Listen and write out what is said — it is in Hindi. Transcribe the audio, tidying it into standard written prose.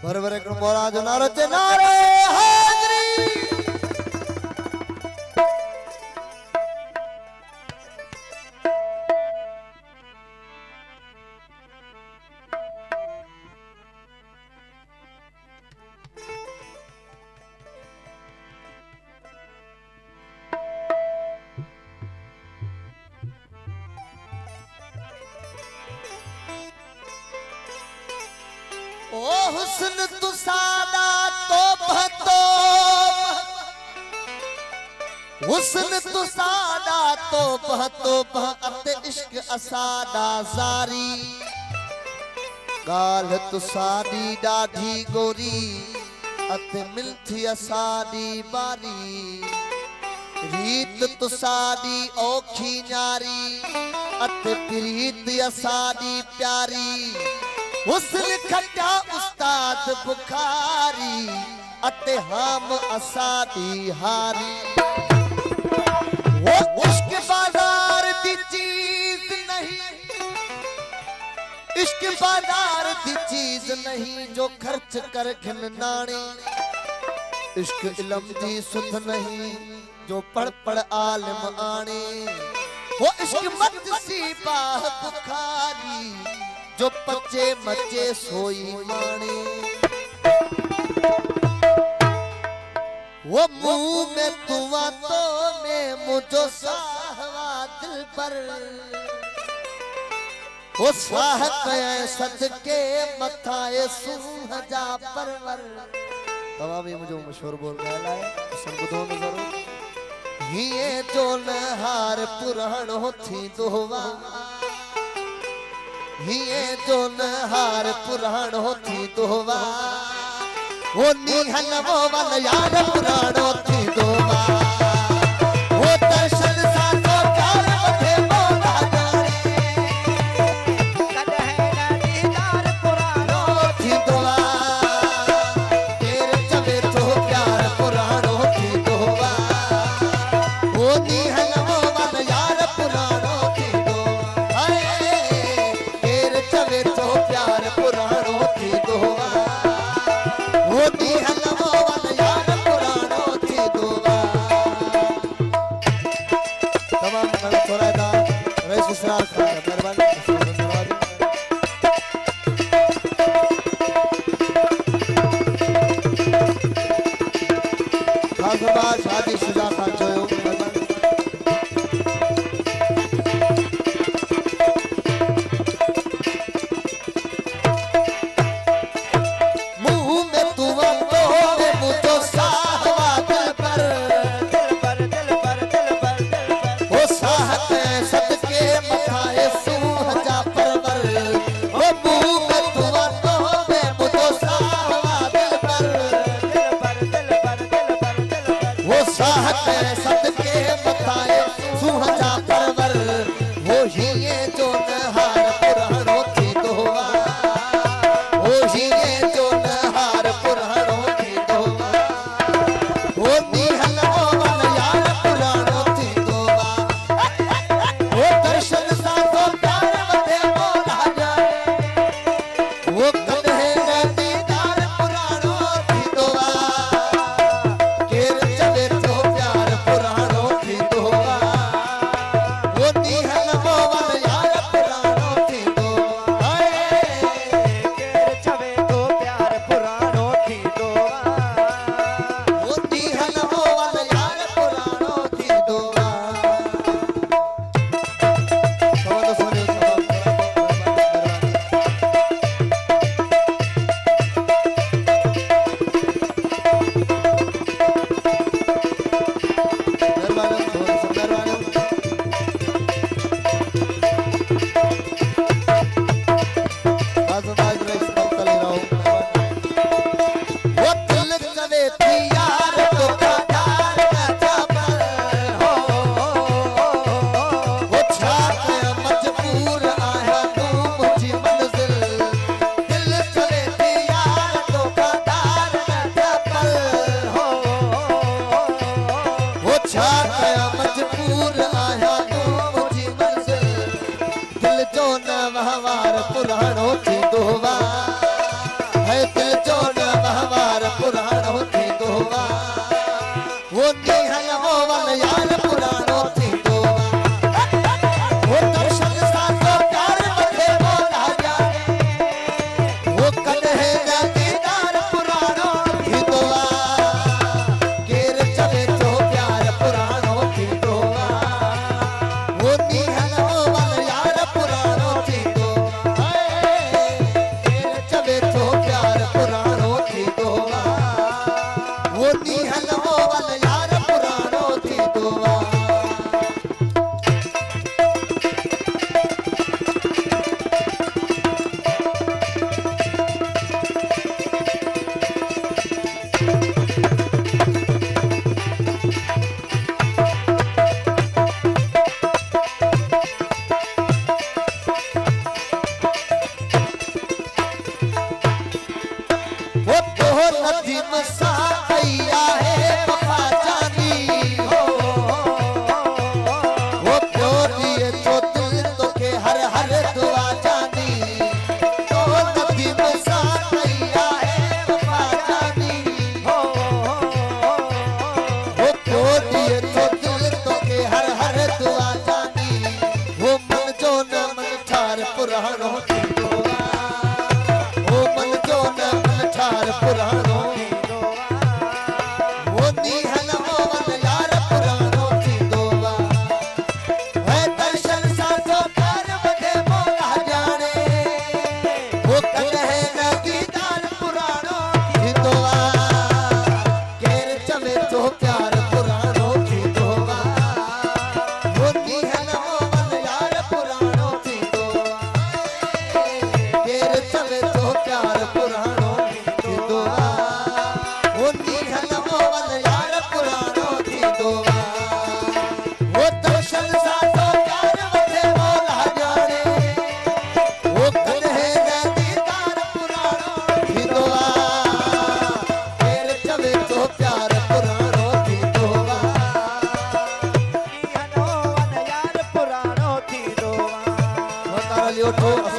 बरोबर एक मोरा जो नारो चे नारे हाजरी ओ हुस्न तू सादा तो हुस्न तू सादा तो अते इश्क असादा जारी गाल तू सादी डाढी गोरी अते मिलथी असादी बारी रीत तू सादी औखी न्यारी अते प्रीत असादी प्यारी हुस्न खट्टा उस्ताद बुखारी अते हम असादी हारी वो इश्क बाजार दी चीज नहीं इश्क बाजार दी चीज नहीं जो खर्च कर खिलनानी इश्क इल्म दी सुध नहीं जो पढ़ पढ़ आलिम आने वो इश्क मत सी बाह बुखारी जो पच्चे मच्चे सोई माने वो मुंह में तुआ तो में मुझो साहवा दिल पर वो साह कया सदके मथाए सूह जा परवर तवा भी मुझे मशहूर बोल रहा है सब बुधो में जरूर ये जो नहार पुराणो थी दोवा हिए जो नहार पुराणो थी दोवा वो निहल वो वन यार पुराणो थी दोवा वो दर्शन सातो प्यार मथे मोला जाने कदे ना दीदार पुराणो थी दोवा तेरे चवे तो प्यार पुराणो थी दोवा वो निहल वो वन यार पुराणो थी दोवा तो प्यार पुराणो थी दोवा वो निहल वो वन यार पुराणो थी दोवा तमाम थोड़ा दा रईस इसरार खान मेहरबानी खास बात शादी शुजा खान जोयो सदके मथाए सुहजा परवर वो ही जो नहार पुराणो थी दोवा वो ही जो नहार पुराणो थी दोवा वो निहल वो वन यार पुराणो थी दोवा वो दर्शन सातो प्यार मथे मोला जाने वो कदे न दीदार पुराणो थी दोवा केर चले तो प्यार पुराणो थी दोवा वो निहल वो वन यार पुराणो थी दोवा केर चवे तो प्यार पुराणो थी दोवा वो निहल वो वन यार पुराणो थी दोवा सवाल सोने मेहरबानी नीहल मोवल यार पुराणो थींदो केर चवे थो प्यार पुराणो थींदो वो नीहल मोवल यार पुराणो थींदो नदीम सा भैया है वफा जानी हो वो प्यो दिए तो दिल तो के हर हर दुआ जानी तो नदीम सा भैया है वफा जानी हो वो प्यो दिए तो दिल तो के हर हर दुआ जानी वो मन जो न मन ठार पुराणो थींदो वो मन जो न मन ठार पुराणो उठो